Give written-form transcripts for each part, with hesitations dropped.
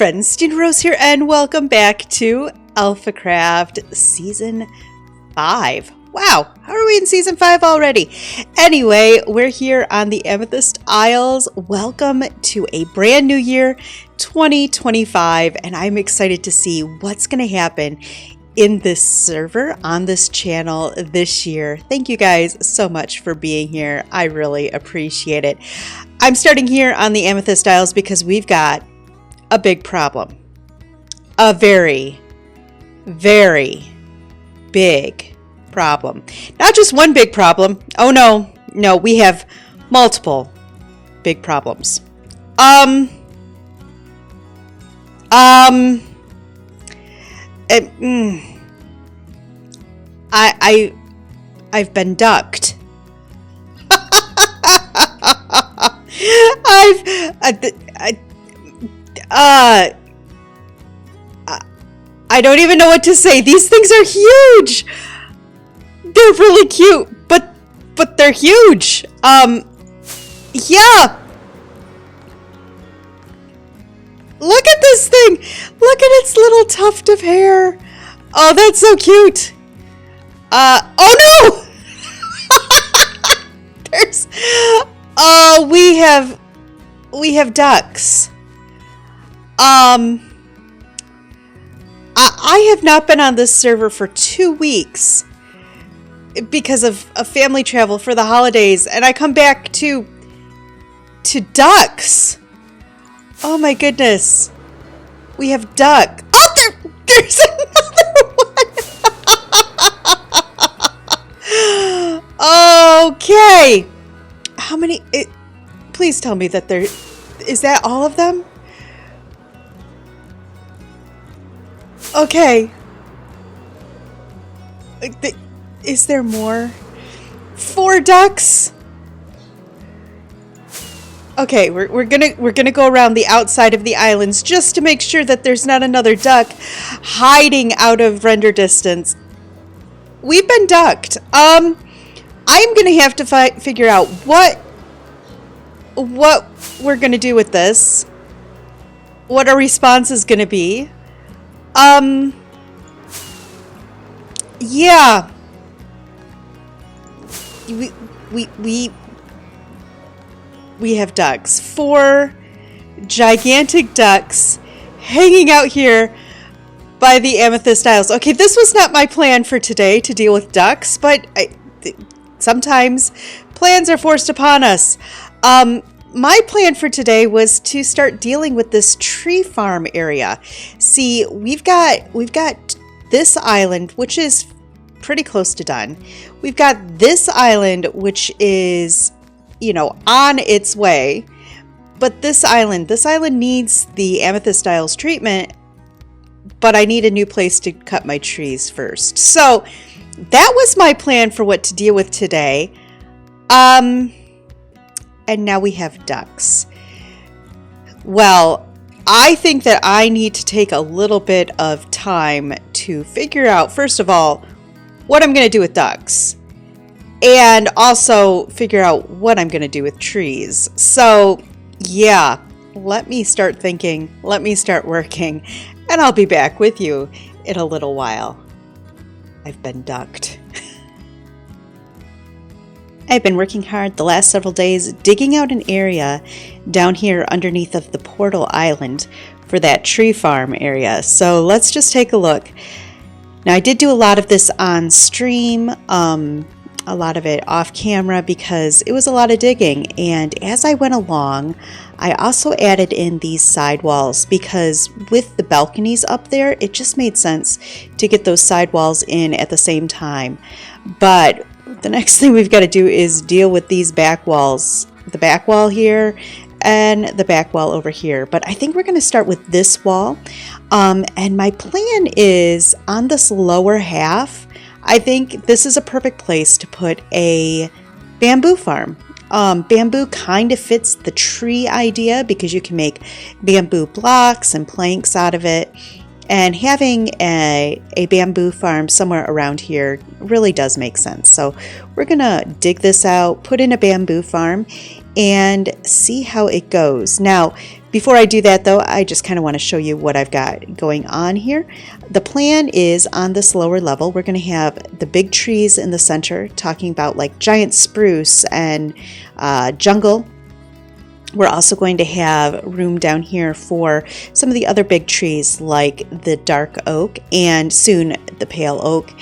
friends, StinaRose here, and welcome back to AlphaCraft Season 5. Wow, how are we in Season 5 already? Anyway, we're here on the Amethyst Isles. Welcome to a brand new year, 2025, and I'm excited to see what's going to happen in this server on this channel this year. Thank you guys so much for being here. I really appreciate it. I'm starting here on the Amethyst Isles because we've got a big problem. A very, very big problem. Not just one big problem. Oh no, we have multiple big problems. I've been ducked. I don't even know what to say. These things are huge. They're really cute, but they're huge. Yeah. Look at this thing. Look at its little tuft of hair. Oh, that's so cute. Oh no! We have ducks. I have not been on this server for 2 weeks because of family travel for the holidays, and I come back to ducks. Oh my goodness. We have duck. Oh, there's another one. Okay. How many? Please tell me that there... Is that all of them? Okay. Is there more? 4 ducks? Okay, we're gonna go around the outside of the islands just to make sure that there's not another duck hiding out of render distance. We've been ducked. I'm gonna have to figure out what we're gonna do with this. What our response is gonna be. Yeah. We have ducks. 4 gigantic ducks hanging out here by the Amethyst Isles. Okay, this was not my plan for today to deal with ducks, but sometimes plans are forced upon us. My plan for today was to start dealing with this tree farm area. See, we've got this island, which is pretty close to done. We've got this island, which is, on its way. But this island needs the Amethyst Isles treatment, but I need a new place to cut my trees first. So that was my plan for what to deal with today. And now we have ducks. Well, I think that I need to take a little bit of time to figure out, first of all, what I'm going to do with ducks. And also figure out what I'm going to do with trees. So, yeah, let me start thinking, let me start working, and I'll be back with you in a little while. I've been ducked. I've been working hard the last several days digging out an area down here underneath of the Portal Island for that tree farm area. So let's just take a look. Now, I did do a lot of this on stream, a lot of it off camera because it was a lot of digging. And as I went along, I also added in these sidewalls because with the balconies up there, it just made sense to get those sidewalls in at the same time. But the next thing we've got to do is deal with these back walls. The back wall here and the back wall over here. But I think we're going to start with this wall. And my plan is on this lower half, I think this is a perfect place to put a bamboo farm. Bamboo kind of fits the tree idea because you can make bamboo blocks and planks out of it. And having a bamboo farm somewhere around here really does make sense. So we're going to dig this out, put in a bamboo farm, and see how it goes. Now, before I do that though, I just kind of want to show you what I've got going on here. The plan is on this lower level, we're going to have the big trees in the center, talking about like giant spruce and jungle. We're also going to have room down here for some of the other big trees like the dark oak and soon the pale oak.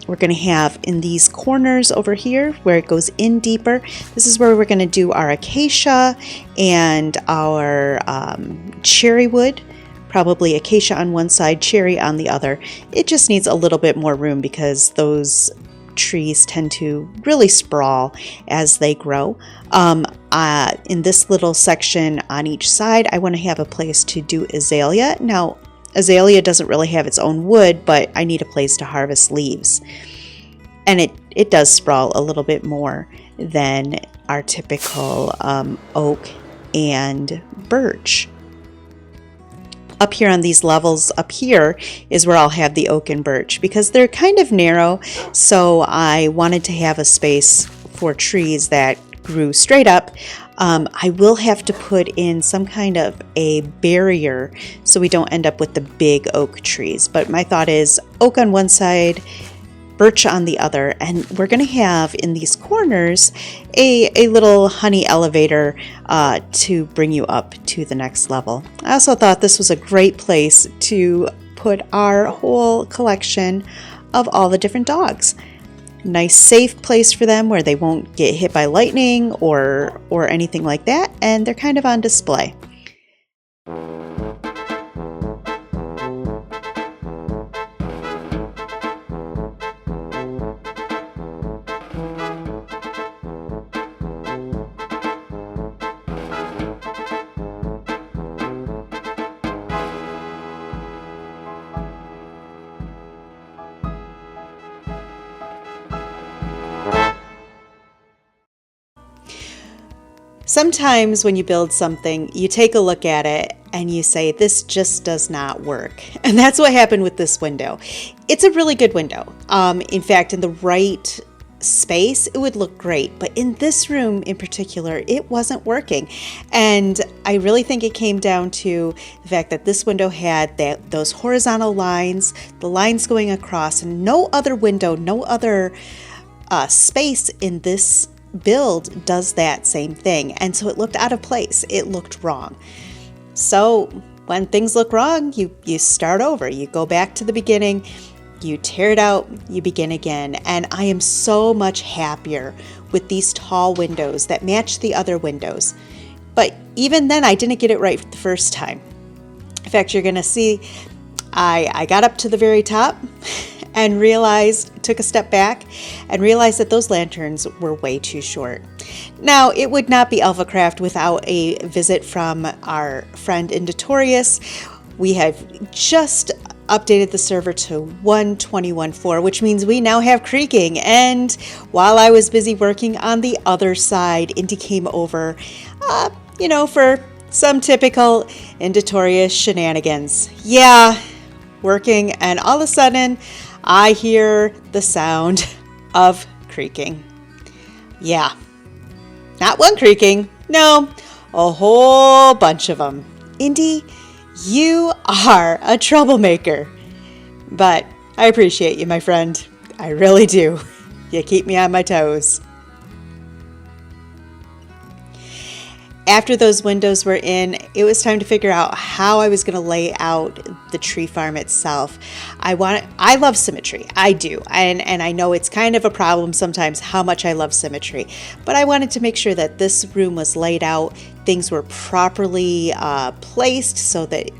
We're going to have in these corners over here where it goes in deeper, this is where we're going to do our acacia and our cherry wood. Probably acacia on one side, cherry on the other. It just needs a little bit more room because those trees tend to really sprawl as they grow. In this little section on each side, I want to have a place to do azalea. Now, azalea doesn't really have its own wood, but I need a place to harvest leaves. And it does sprawl a little bit more than our typical oak and birch. Up here on these levels up here is where I'll have the oak and birch because they're kind of narrow, so I wanted to have a space for trees that grew straight up. I will have to put in some kind of a barrier so we don't end up with the big oak trees, but my thought is oak on one side, birch on the other, and we're going to have in these corners a little honey elevator to bring you up to the next level. I also thought this was a great place to put our whole collection of all the different dogs. Nice safe place for them where they won't get hit by lightning or anything like that, and they're kind of on display. Sometimes when you build something, you take a look at it and you say, this just does not work. And that's what happened with this window. It's a really good window. In fact, in the right space, it would look great. But in this room in particular, it wasn't working. And I really think it came down to the fact that this window had those horizontal lines, the lines going across, and no other window, no other space in this build does that same thing, and so it looked out of place. It looked wrong. So when things look wrong, you start over. You go back to the beginning, you tear it out, you begin again. And I am so much happier with these tall windows that match the other windows. But even then, I didn't get it right the first time. In fact, you're going to see I got up to the very top and took a step back and realized that those lanterns were way too short. Now, it would not be AlphaCraft without a visit from our friend Notorious. We have just updated the server to 1.21.4, which means we now have creaking. And while I was busy working on the other side, Indy came over, for some typical Notorious shenanigans. Yeah, working, and all of a sudden, I hear the sound of creaking. Yeah, not one creaking, no, a whole bunch of them. Indy, you are a troublemaker, but I appreciate you, my friend. I really do. You keep me on my toes. After those windows were in, it was time to figure out how I was going to lay out the tree farm itself. I love symmetry. I do. And I know it's kind of a problem sometimes how much I love symmetry. But I wanted to make sure that this room was laid out, things were properly placed so that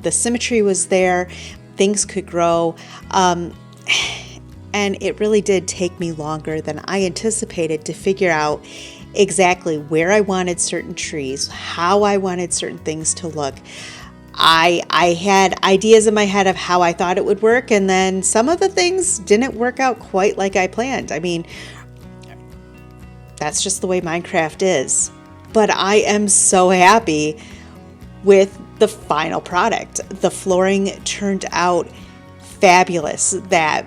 the symmetry was there, things could grow. And it really did take me longer than I anticipated to figure out exactly where I wanted certain trees, how I wanted certain things to look. I had ideas in my head of how I thought it would work, and then some of the things didn't work out quite like I planned. I mean, that's just the way Minecraft is. But I am so happy with the final product. The flooring turned out fabulous. That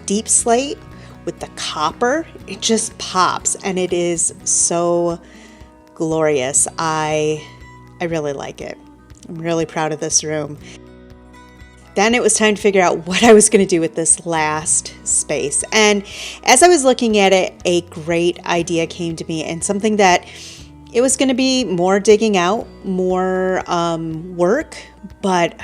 deep slate with the copper, it just pops, and it is so glorious. I really like it. I'm really proud of this room. Then it was time to figure out what I was going to do with this last space. And as I was looking at it, a great idea came to me, and something that it was going to be more digging out, more work, but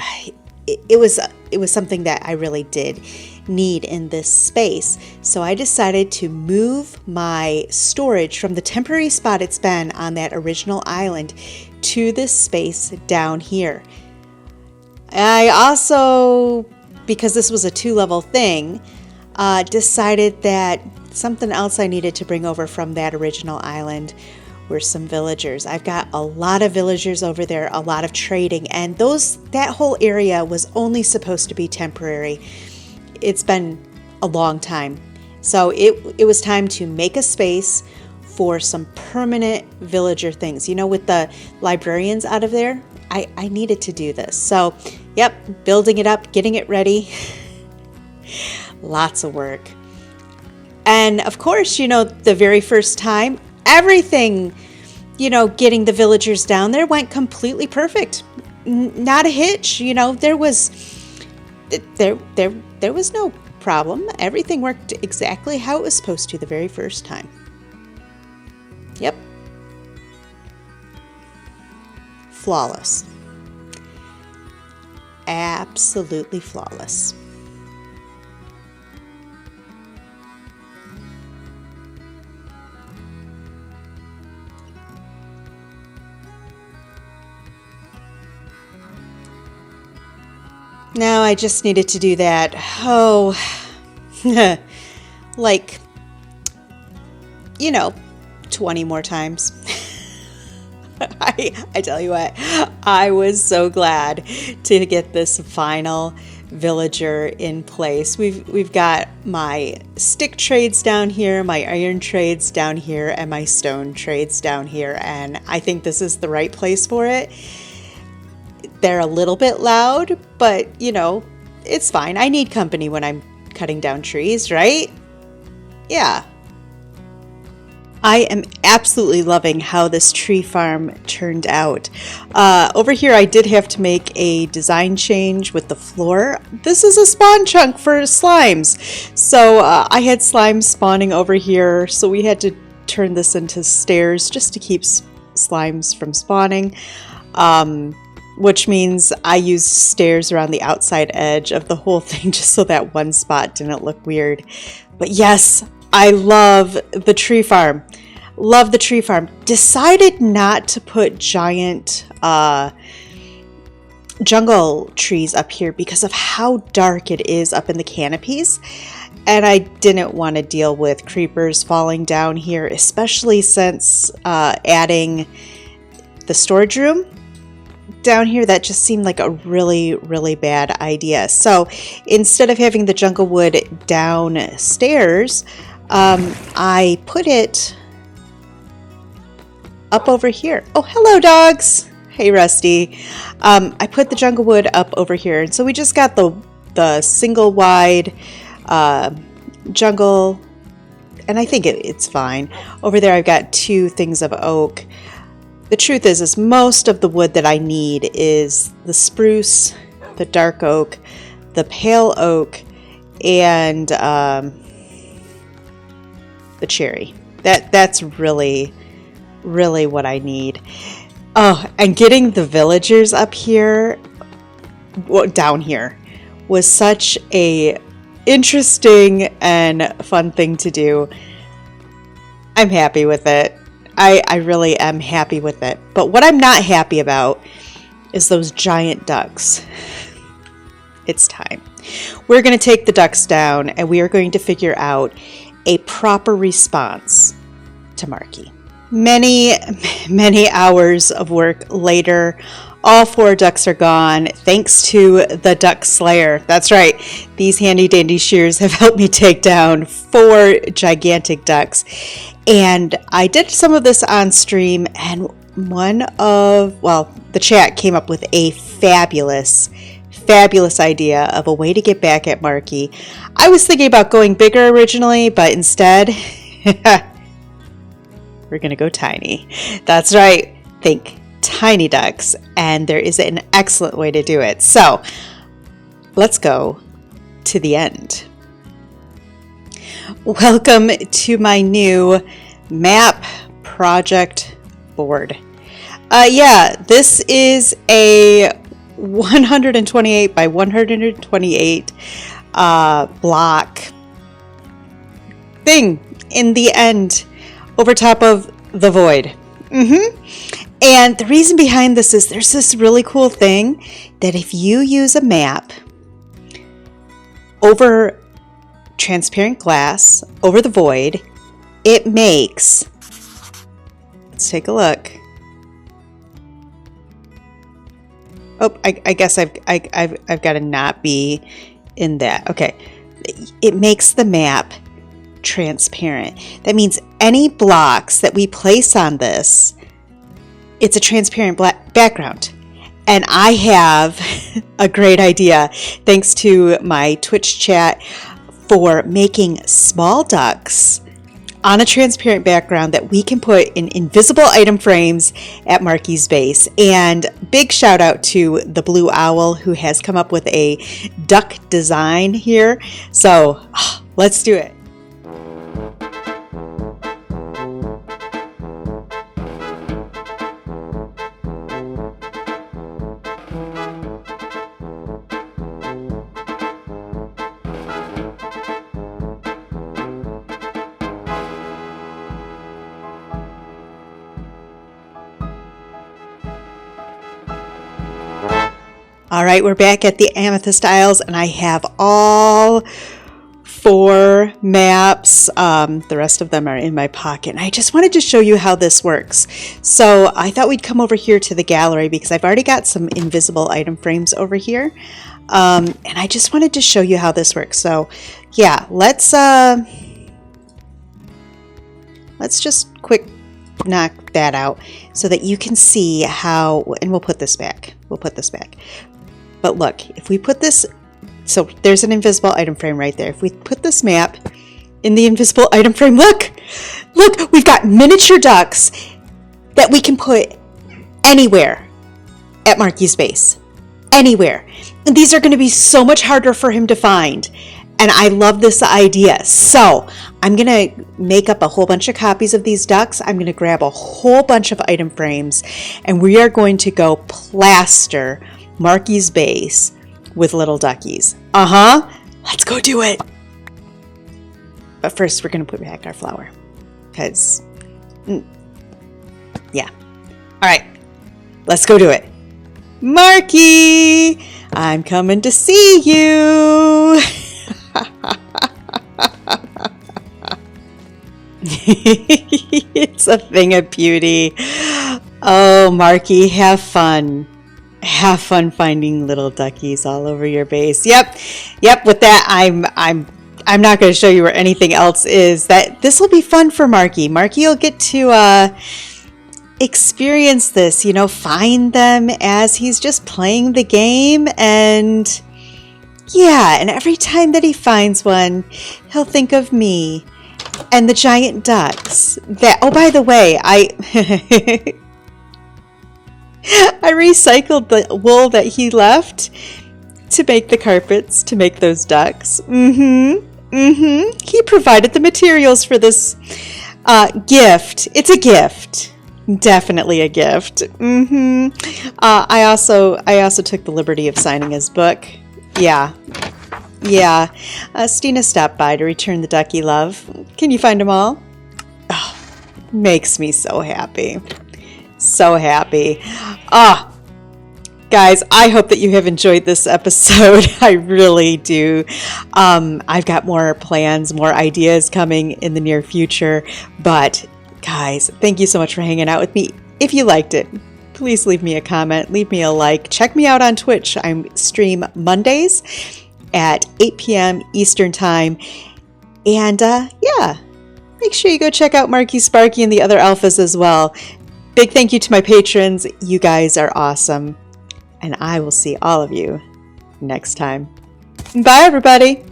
it was something that I really did need in this space. So I decided to move my storage from the temporary spot it's been on that original island to this space down here. I also, because this was a 2-level thing, decided that something else I needed to bring over from that original island were some villagers. I've got a lot of villagers over there, a lot of trading, and that whole area was only supposed to be temporary. It's been a long time. So it was time to make a space for some permanent villager things. You know, with the librarians out of there, I needed to do this. So, yep, building it up, getting it ready. Lots of work. And of course, you know, the very first time, everything, you know, getting the villagers down there went completely perfect. Not a hitch, you know, there was no problem. Everything worked exactly how it was supposed to the very first time. Yep. Flawless. Absolutely flawless. Now I just needed to do that, like, you know, 20 more times. I tell you what, I was so glad to get this final villager in place. We've got my stick trades down here, my iron trades down here, and my stone trades down here, and I think this is the right place for it. They're a little bit loud, but you know, it's fine. I need company when I'm cutting down trees, right? Yeah. I am absolutely loving how this tree farm turned out. Over here, I did have to make a design change with the floor. This is a spawn chunk for slimes. So I had slimes spawning over here, so we had to turn this into stairs just to keep slimes from spawning. Which means I used stairs around the outside edge of the whole thing just so that one spot didn't look weird. But yes, I love the tree farm. Love the tree farm. Decided not to put giant jungle trees up here because of how dark it is up in the canopies. And I didn't want to deal with creepers falling down here, especially since adding the storage room down here. That just seemed like a really, really bad idea. So instead of having the jungle wood downstairs, I put it up over here. Oh, hello, dogs. Hey, Rusty. I put the jungle wood up over here. And so we just got the single wide jungle, and I think it's fine. Over there, I've got 2 things of oak. The truth is most of the wood that I need is the spruce, the dark oak, the pale oak, and the cherry. That's really, really what I need. Oh, and getting the villagers up here, down here, was such a interesting and fun thing to do. I'm happy with it. I really am happy with it. But what I'm not happy about is those giant ducks. It's time. We're going to take the ducks down and we are going to figure out a proper response to Marki. Many, many hours of work later, all 4 ducks are gone, thanks to the duck slayer. That's right. These handy dandy shears have helped me take down 4 gigantic ducks. And I did some of this on stream, and the chat came up with a fabulous fabulous idea of a way to get back at Marki. I was thinking about going bigger originally, but instead, we're going to go tiny. That's right. Think tiny ducks, and there is an excellent way to do it. So let's go to the end. Welcome to my new map project board. This is a 128 by 128 block thing in the end over top of the void. And the reason behind this is there's this really cool thing that if you use a map over transparent glass over the void, it makes, let's take a look. Oh, I guess I've got to not be in that. Okay. It makes the map transparent. That means any blocks that we place on this, it's a transparent black background. And I have a great idea, thanks to my Twitch chat, for making small ducks on a transparent background that we can put in invisible item frames at Marki's base. And big shout out to TheBlueOwl, who has come up with a duck design here. So let's do it. All right, we're back at the Amethyst Isles, and I have all 4 maps. The rest of them are in my pocket. And I just wanted to show you how this works. So I thought we'd come over here to the gallery because I've already got some invisible item frames over here. And I just wanted to show you how this works. So yeah, let's just quick knock that out so that you can see how, and we'll put this back. But look, if we put this, so there's an invisible item frame right there. If we put this map in the invisible item frame, look, we've got miniature ducks that we can put anywhere at Marki's base. Anywhere. And these are going to be so much harder for him to find. And I love this idea. So I'm going to make up a whole bunch of copies of these ducks. I'm going to grab a whole bunch of item frames, and we are going to go plaster Marki's base with little duckies. Let's go do it. But first, we're going to put back our flower. Because, yeah. All right. Let's go do it. Marki, I'm coming to see you. It's a thing of beauty. Oh, Marki, have fun. Have fun finding little duckies all over your base. Yep. With that, I'm not going to show you where anything else is. That this will be fun for Marki. Marki will get to experience this. Find them as he's just playing the game, and yeah. And every time that he finds one, he'll think of me and the giant ducks. That. Oh, by the way, I recycled the wool that he left to make the carpets, to make those ducks. He provided the materials for this gift. It's a gift. Definitely a gift. I also took the liberty of signing his book. Yeah. Stina stopped by to return the ducky love. Can you find them all? Oh, makes me so happy. So happy. Guys, I hope that you have enjoyed this episode. I really do. I've got more plans, more ideas coming in the near future. But guys, thank you so much for hanging out with me. If you liked it, please leave me a comment, leave me a like. Check me out on Twitch. I stream Mondays at 8 p.m. Eastern Time. And yeah, make sure you go check out MarkiSparki and the other alphas as well. Big thank you to my patrons. You guys are awesome. And I will see all of you next time. Bye, everybody!